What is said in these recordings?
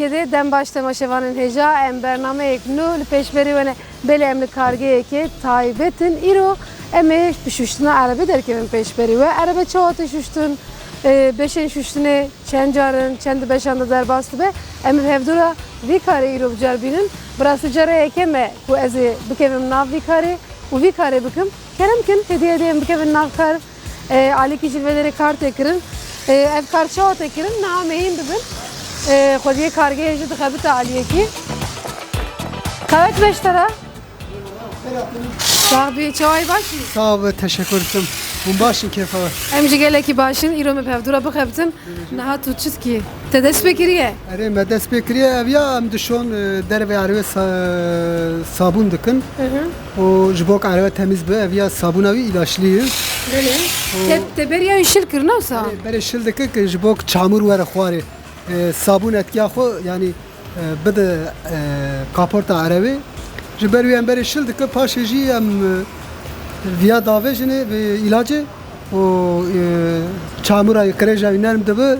kede dem baş temaşevanın heja em bername nul peşberi ve beli emli kargeye ki taybetin iro eme pişüştüne arabe derken peşberi ve arabe çoğatı şuştun beşen şuştune çencarın çendi beşanda derbastı be em hevdura vikare iro bcarbinin burası cara ekeme ku ezi bikevim nav vikare u vikare bikim keremkin hediye edeyim bikevin nav kar ali kişilveleri kart ekirin ev kar çoğat ekirin nameyin bibin خودی کارگاه جد خبت علیه کی kahvet beş tara sahibi çay başı sağ ol teşekkür ederim bu başın kefa emci geleki başın İrome pevdura bakıptım naha tutçut ki tedes bekiriye ere medes bekriye ev ya em dişon derve arve sabun dikın o jibok arve temiz be ev ya sabunavi ilaçlıyı teberiye işil kırna olsa bere şil dikik jibok çamur ver xwari sabun etkiya xo yani bide kaporta arve jiber yen bere şil dikik paşe jî em viya dave jine ve ilacı o çamura kreja inerim de bu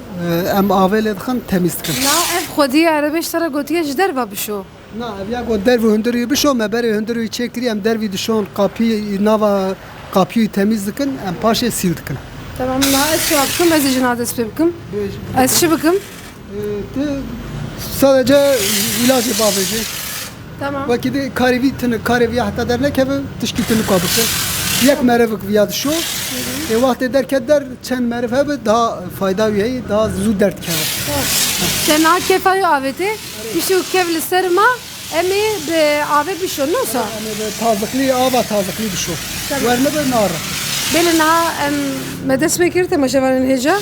em avele dixin temiz dikin. na ev xwedî arabeş tara gotiye ji derva bişo. Na ev ya got dervi hunduruyı bişo me bere hunduruyı çekiri em dervi dişon kapıyı nava kapıyı temiz dikin em paşe sil dikin. Tamam na ez şu akım ez jina des bikim. Ez şu bikim. Sadece ilacı babacı. Tamam. Vakti karevi hatta dernek hep tişkitini kabısı. Yek merevik viyad şu. Vakti derken der çen merev hep daha fayda üyeyi daha zu dert keva. Sen ha kefayı aveti. Pişu kevli serma emi be ave bişo nasıl? Tazıklı ava tazıklı bir şu. Verme de nar. Beli naha medes bekir temaşevanın heca.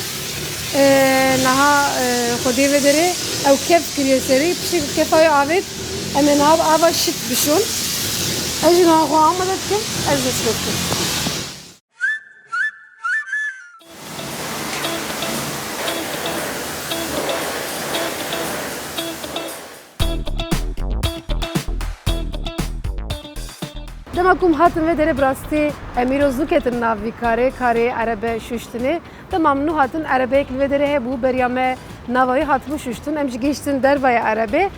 Naha xwedî ve dere ew kef kiriye serî pişî kefayı avet em ê naha ava şit bişon. Ez jî naha xwe amade dikim ez dest pê bikim. Dema kum hatin ve dere brastî emîro zû ketin nav vî karê erebe şuştinê demam nû hatin erebeyek ve dere hebû beriya me navayê hatibû şuştin em jî gihîştin dervaya erebê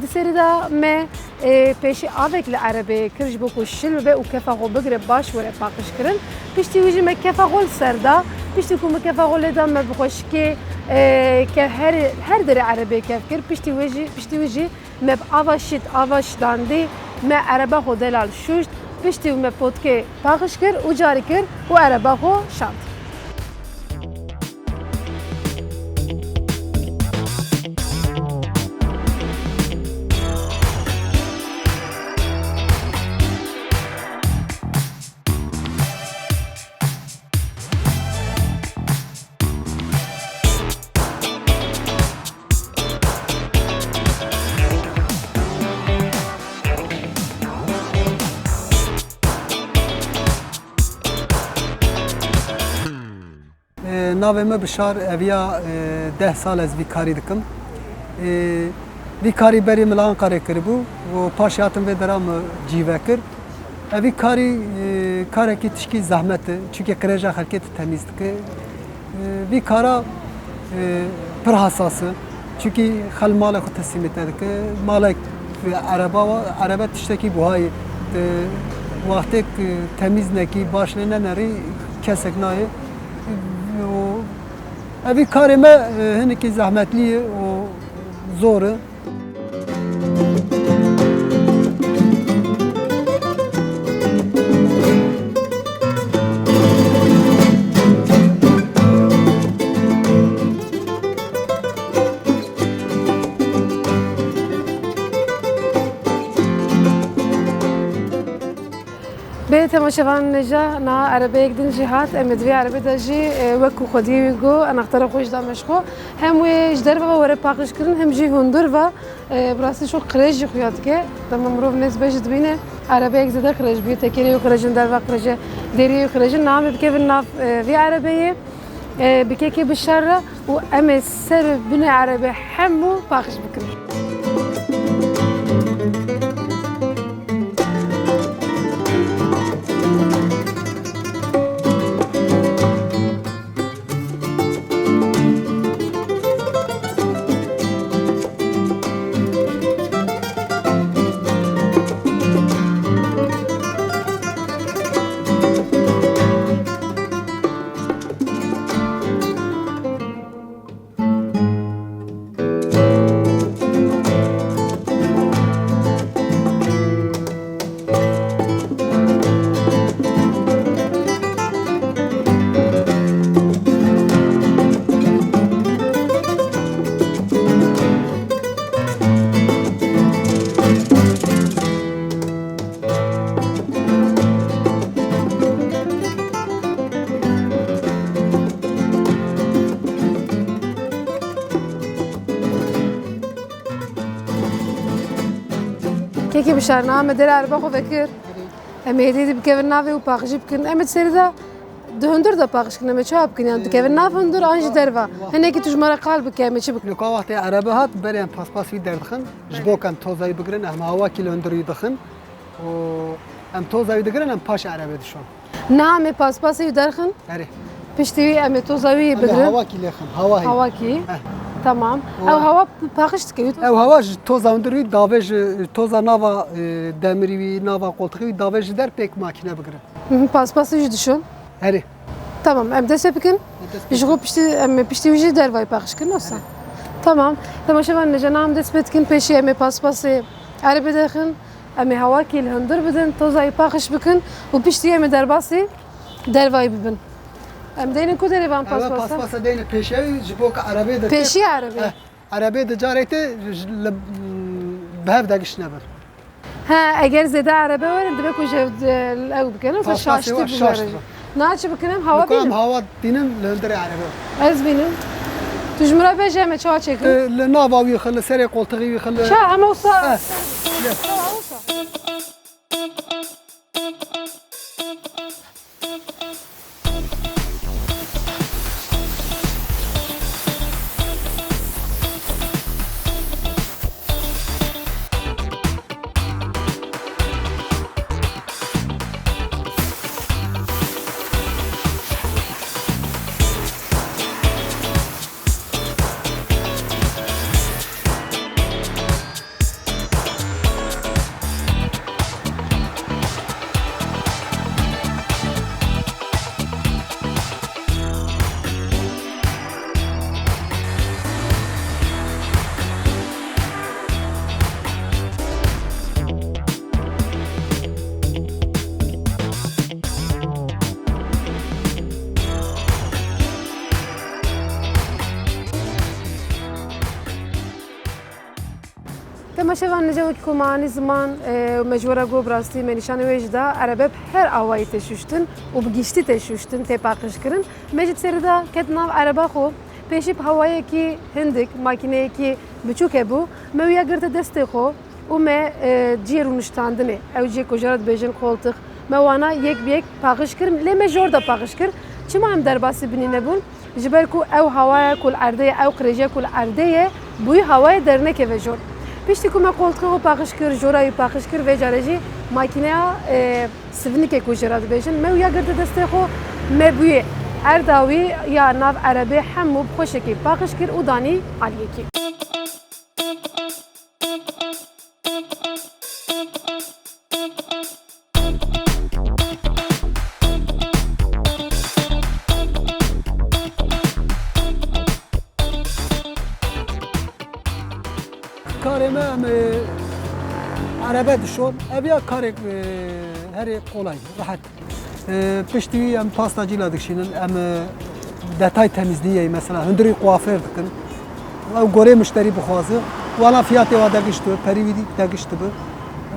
di serî da me pêşî avek li erebeyê kir ji bo ku şil bibe û kefa xwe bigire baş were paqijkirin piştî wî jî me kefa xwe li ser da piştî ku me kefa xwe lê da me bi xweşikê her dere erebeyê kef kir piştî wî jî me bi ava şît ava şitandî me ereba xwe delal şuşt piştî me potkê paqij kir û carî kir û ereba xwe şand. Navê me bişar eviya 10 sal ez vî karî dikim. Vî karî berî min li Ankarê kiribû û paşê hatin vê dera me cîve kir. Evî karî karekî tişkî zehmet e çunke kireja xelkê temiz dike. Vî kara pir hasas e çunke xel malê xwe teslimê te dike. Malek erebe tiştekî buhayê wextê temiz nekî baş lê nenerî kesek nayê. Evî karê me hinekî zehmetlî ye û zor e. Bê temaşevanên neja na erebeyek din jî hat em ê divê erebê de jî wekû xwedî wî got enaxtara xwe ji da meşxwe hem wê ji derve were paqijkirin hem jî hundir ve bi rastî çok qirêj jî xuya dike dema mirov nêz bê jî dibîne erebeyek zêde qirêj bûye tekerê wî qirêjin derve qirêje deriyê wî qirêjin na em ê bikevin nav vî erebeyê bikekê bişerre û em ê ser binê erebê hemû paqij bikin. Keki bişarna me dere araba xo vekir. Em hediye bikevin nave u paqji bikin. Em serida döndür da paqşkin em çap kin yani kevin nav hundur anji derva. Hene ki tujmara qalb ke em çi bik. Luka vakti araba hat berem paspas vi derdixin. Jbokan tozayı bigrin em hava kil öndürü dixin. O em tozayı digrin em paş araba dişon. Na me paspası derxin. Eri. Pişti em tozavi Em bigrin. hava kil yaxin. Hava. Hava ki. Tamam. Ev hava paqşt ke. Ev hava toza öndürü davej toza nava demiri nava koltuğu davej der pek makine bigrin. Paspası ji düşün. Eri. Tamam em dese bikin. Jo pişti em pişti ji dervay paqşkin olsa. Tamam. Temaşavan nejanam des bitkin peşi em paspası araba derxin. Em hava ki hundur bidin tozayı paqş bikin u pişti em derbası dervay bibin. Em deynin ku derevan paspası. Paspasa değil peşe jbok araba da. Peşi araba. Araba da carete bev da gişne ber. Ha eğer zede araba var demek o jev ev bikenim fa şaştı bu. Naçı bikenim hava Luka em benim. hava dinin löndere araba. Ez benim. Tujmura beje me çağa çekin. Nava wî xil serê koltuğu wî xil. Şa ama olsa. Temaşevan nece vaki kumani zaman mecbura go brasti menişanı vejda arabep her avayı teşüştün u bgişti teşüştün tepakışkırın mecid serida ketnav araba xo peşip havaya ki hindik makineye ki biçuk ebu mevya girte deste xo u me cirunuştandını evciye kojarat bejin koltuk mewana yek biyek pakışkır le me jorda pakışkır çima em derbası binine bun jiber ku ev havaya kul ardeye ev kreje kul ardeye buy havaya dernek eve jor Pişti ku me koltuğu paqış kir, jorayı paqış kir ve jarajî makineya sivnikê ku jira dibêjin me ya girdi destê xwe me bûye erdawî ya nav erebê hemû bi xweşekê paqış kir û danî aliyekê. Kareme em araba dişon. Eviya karek herê kolay, rahat. Piştî wî em pastacıyla dikşînin, em detay temizliği mesela hundirî kuaför dikin. Ew gorê müşterî bixwaze. Wana fiyatê wa degişt bi, perî wî degişt bi.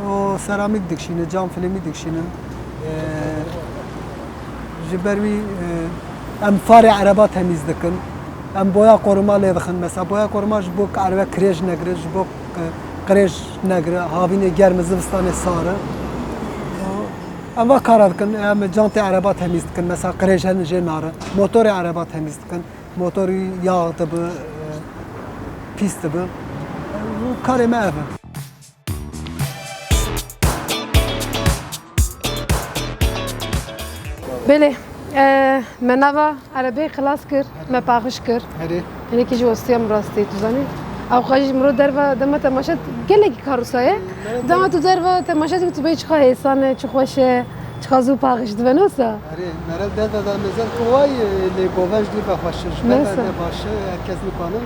O seramîk dikşînin, cam filmî dikşînin. Ji ber wî em farê araba temiz dikin. Em boya koruma lê dixin. Mesela boya koruma ji bo araba kirêj negire, ji bo qirêj negire, havînê germ zivistanê sar e. Em va kara dikin, em cantê araba temiz dikin. Mesela qirêj hene jê nare. Motorê araba temiz dikin. Motorî yağ dibe, pîs dibe. Bu karê me ev e. Belê me nava erebê xilas kir, me paqış kir. Herê. Hinekî ji westiyam rastî tu zanî. Ew xwe jî mirov derve dema temaşa gelekî karûsa ye. Dema tu derve temaşa dikî tu bê çiqa hêsan e, çi xweş e, çiqa zû paqış dibe wisa. Herê, mere deva da mezel ku vay lê govej dî bexweş. Ji ber ne baş e, herkes nikanin.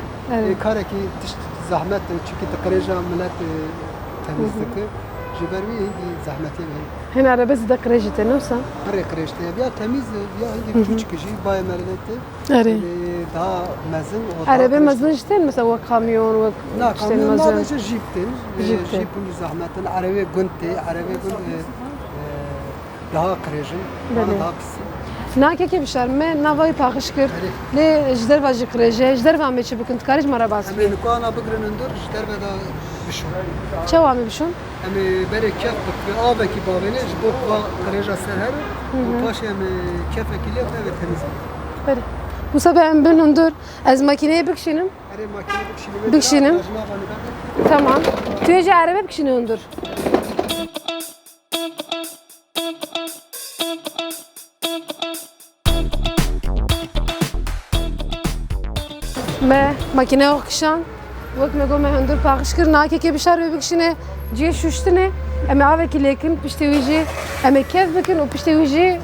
Karekî tişt zahmet çünkü qirêja millet temiz dike. Ji ber wî zahmetê heye. Hin arebe zîde qirêjî te wisa. Herê qirêjte ya temiz ya hingî küçük jî baye merete. Erê. Daha mezin. Erebe mezin jî tên mesela wek kamyon wek Na tiştên kamyon mezin. nabêje jîp tên. Jîp tên. Jîp û zahmetin. Erevê gund tê. Erevê gund daha qirêjin. Belê. Daha pis. Nakeke bişar me navayı pakış kır. Le jder vajı kreje, jder va meçi bukun tkariş mara bas. Em ê nikana bigrin hundir ji derve de bişon. Çava mı bişun? Em ê berê kef bikir avekî bavênê ji bo va qirêja ser her û paşê em ê kefekî lê ev ê temiz be. Bere. Bu sabah em bin hundur. Ez makineye bikşinim. Erê makine Bikşinim. Rajna vanê be. Tamam. Tüyece araba bikşini hundur. Me makine okşan. Vak me go me hundur pakış kır. Nakeke bişar ve bikşine ciye şuştine. Em aveki lekin pişte uji. Em kev bikin o pişte uji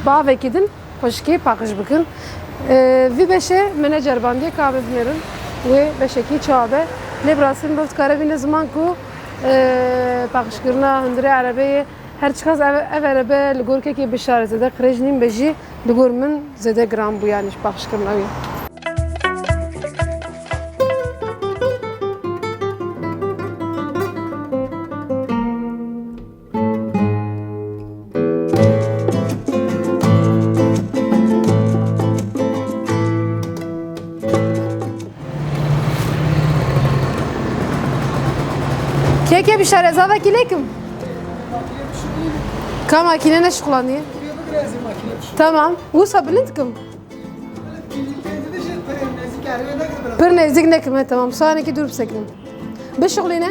bavekidin. Hoşki pakış bikin. Vi beşe menajer bandiye kahve binerin. Ve beşeki çabe. Le brasın boft karabine zaman ku pakış kırna hundure arabayı her çıkaz ev arabe ligor ki bişar zede krejnin beji ligor min zede gram bu yani pakış kırna. Keke bişar ezava kilekim. Kam makine ne kullanıyor? Tamam. Bu sabırlıntım. Bir nezik ne kime tamam. Sonraki durup seklim. Bir şuğlu ne?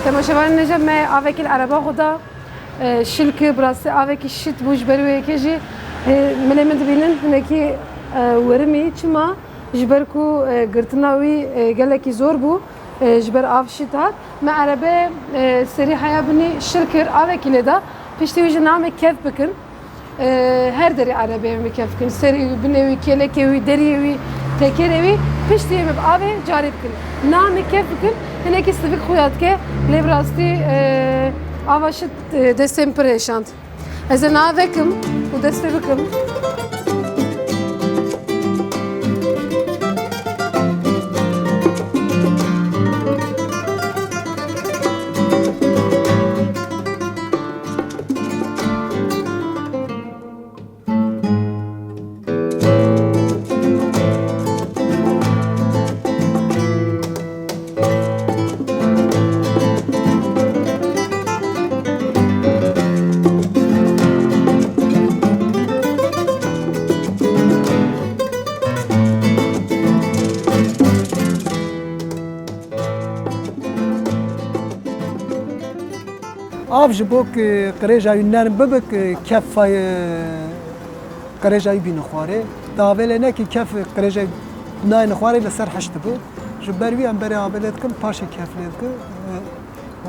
تماشاوان نجا ما آوکی العربا خدا شلک براسته آوکی شت بوش بروی کجی ملمت بینن هنکی ورمی چما جبر کو گرتناوی گلکی زور بو جبر آف شت هات ما عربه سری حیا بنی شلکر آوکی لدا پشتی ویج نام کف بکن her deri arabe mi kefkin seri binevi kelekevi derivi tekerevi pişti mi abi carip kin nami kefkin heneki sivik huyat ke levrasti avaşıt destem preşant ezen avekim bu destevikim Av ji bo qirêja nern bibik kefay qirêjayî bîne xwarê. Davêlê nekî kef qirêja nayên xwarê li ser heşt bû. Ji ber wî em berê avêlê dikin paşê kef lê dike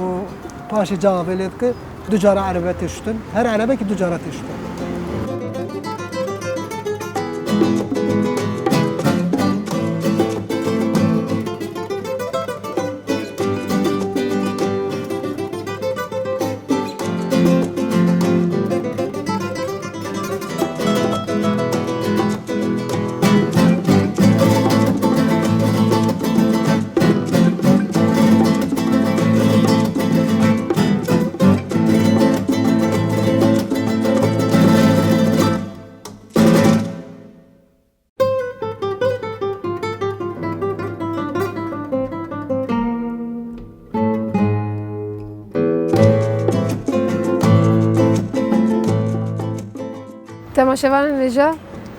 û paşê ca avêlê dike du cara erebe tê şutin. Her erebekî du cara tê şutin. تماشاوان نجا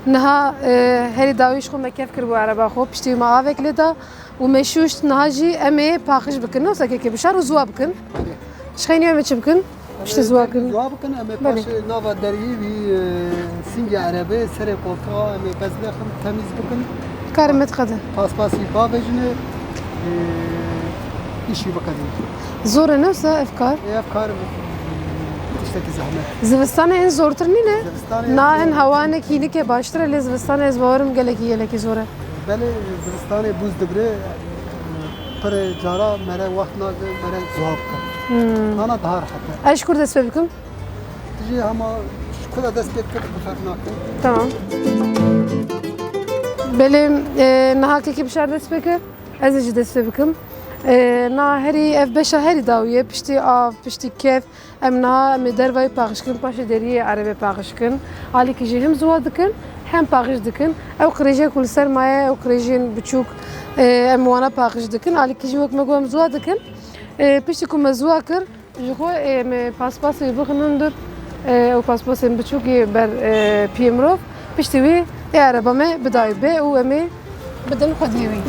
نها هری داویش خو مکف کرد بو عربا خو پشتی ما آوک لدا و مشوش نها جی امی پاخش بکن نه سکه که بشار و زوا بکن شخینی امی چی بکن پشتی زوا کن زوا بکن اما پاش نوا دریی وی سینگ عربه سر قلقا اما بزلخم تمیز بکن کارم متخده پاس با بجنه işi bakalım. زور نه سا افکار Efkar tişteki zahmet. زوستان این زورتر نینه Zivistan نه این هوا نکینی که باشتره لی زوستان از وارم گلکی یلکی زوره Beli Zivistan buz digre پر جارا مره وقت ناگه مره زواب کن. Ana daha rahat. اش کرد دست بکن Tiji ama kula dest pek kırık bu fark nakın. تمام بله نها که بشار دست بکر از اجی دست بکم نه هری اف بشه هری داویه پشتی آف پشتی کف ام نه ام دروای پاخش کن پاش دری عربی پاخش کن حالی که هم زوا دکن هم پاخش دکن او خریجه کل سر مایه او خریجین بچوک ام وانا پاخش دکن حالی که وقت مگو ام زوا دکن پشتی کم زوا کر جخو ام پاسپاس بخنندر او پاسپاس ام بچوکی بر پیمروف پشتی وی عربامه بدای به او امی بدن خودیوی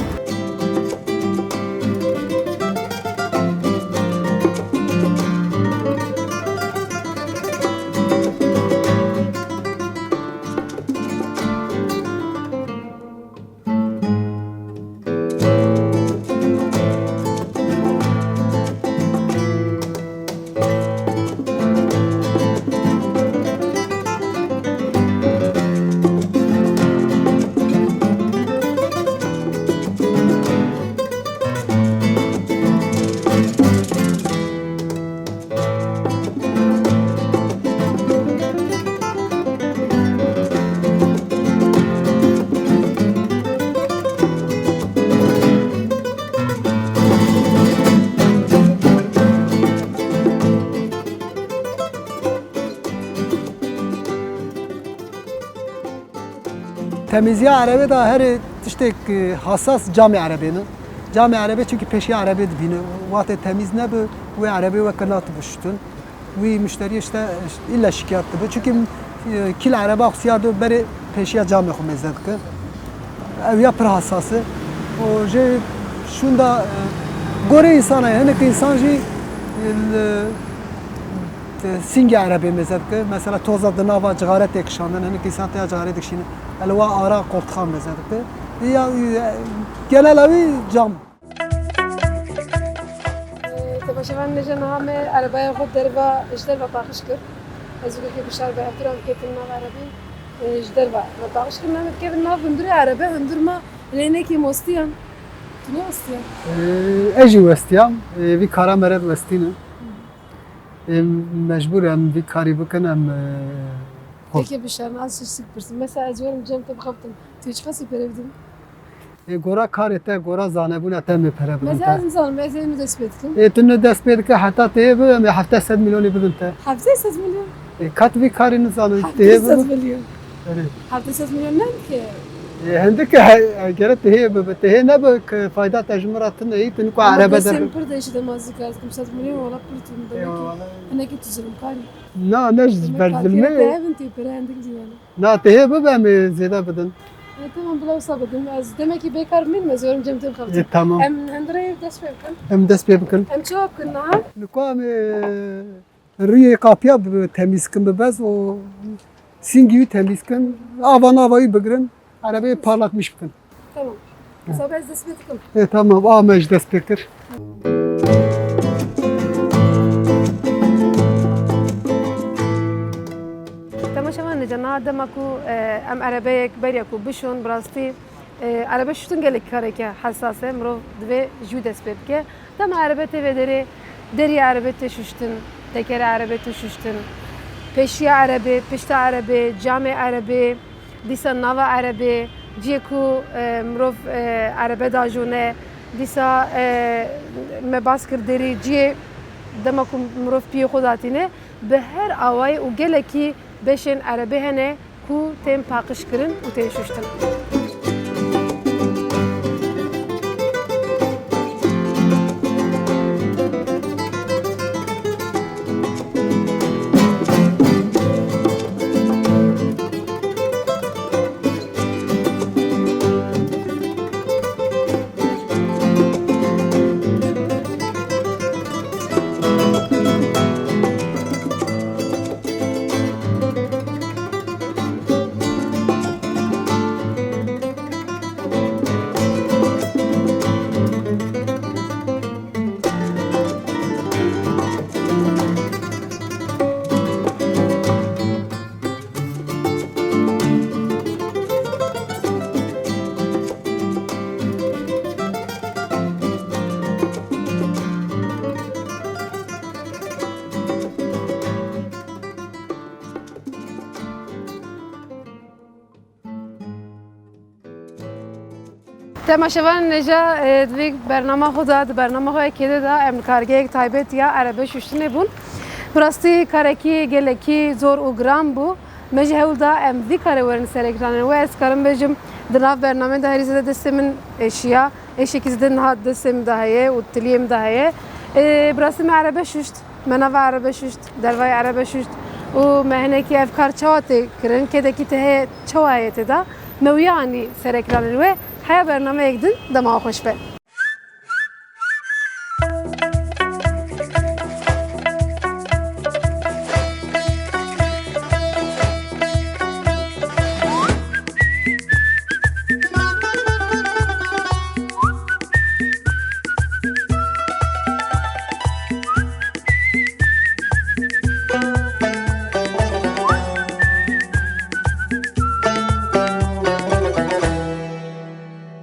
Temizliğe arabe da her işte hassas cami arabeni. Cami arabe çünkü peşi arabe dibine. Vate temiz ne bu arabe ve kanat buştun. Bu müşteri işte illa şikayet bu. Çünkü kil araba xiyado beri peşiya cami xumezdet ki. Ev ya per hassası. O je şunda gore insana yani ki insan ji سینگ عربی مزد که مثلا توزا دناوا جغارت اکشاندن هنوز کیسان تیا جغارت اکشینه الوا آرا قرطخان مزد که یا genel اवी cam. تماشاً نجا نام عربای خود دربا اجدر و پاخش کرد از اون که بشار به احترام کتن نام عربی اجدر و پاخش کرد نام که نام هندور عربی هندور ما لینه کی مستیان تو مستیان اجی وستیام وی کارا مرد وستینه مجبور ام وی کاری بکنم پeki بشار از چی سپرسیم مثلا از ورم جمع تبخفتم تو هیچ خاصی پرودیم گورا کار ته گورا زانبون ته میپره مثلا بدن از انسان مثلا اینو دست بید کن تنو دست بید که حتی ته به 700 میلیونی بدن ته هفته 100 میلیون کات وی کاری نزانه هفته ته 100 میلیون هفته 100 میلیون نه که هندك قرأت هي هي نبك فايدة تجمرات هي تنكو عربة بس در پر دیش دمازی کرد کم 100 میلیون ولا پرتون دمی انا کی تزرم کاری نا نجز بردلمي انتي پر عندك دیوانه نا تهي ببهم زيادة بدن tamam bula sabıdım az demek ki bekar mıyım yazıyorum cemtem kaptım tamam em hendreye dest verdim هم دست بيبكن em çok kına نكو ري قابيا تميز كن ببز و سينجيو تميز كن آوان آوayı بگرن عربية parlatmış بكن tamam sabah dest verdim tamam آمج دست بكر تماشا نجنا دمكو ام عربيه بريكو بشون براستي عربه شتون gelek kareke hassase mro dve judes pepke tam عربه تvedere deri عربه تششتن teker عربه تششتن peşi عربه pişta عربه cami عربه disa nava عربه جيكو mro عربه dajone disa me baskır deri جي دمكو mro pi xodatine به her avay u geleki beşen عربه hene ku tem paqış kirin u tem şuştun تماشاوان نجا دوی برنامه خدا د برنامه های کده دا ام کارگه تایبت یا عربه ششتنه بون براستی کارکی گلکی زور و گرام بو مجه هول دا ام وی کاره ورن سر اکرانه و از کارم بجم دناف برنامه ده هریزه دستمن اشیا اشیکیز دن هات دستم دهیه و تلیم دهیه براستی عربه ششت منو عربه ششت دلوای عربه ششت و مهنکی افکار چواتی کرن کده کی ته چوایت دا مویانی سر اکرانه و هیا برنامه یک دن دما خوش به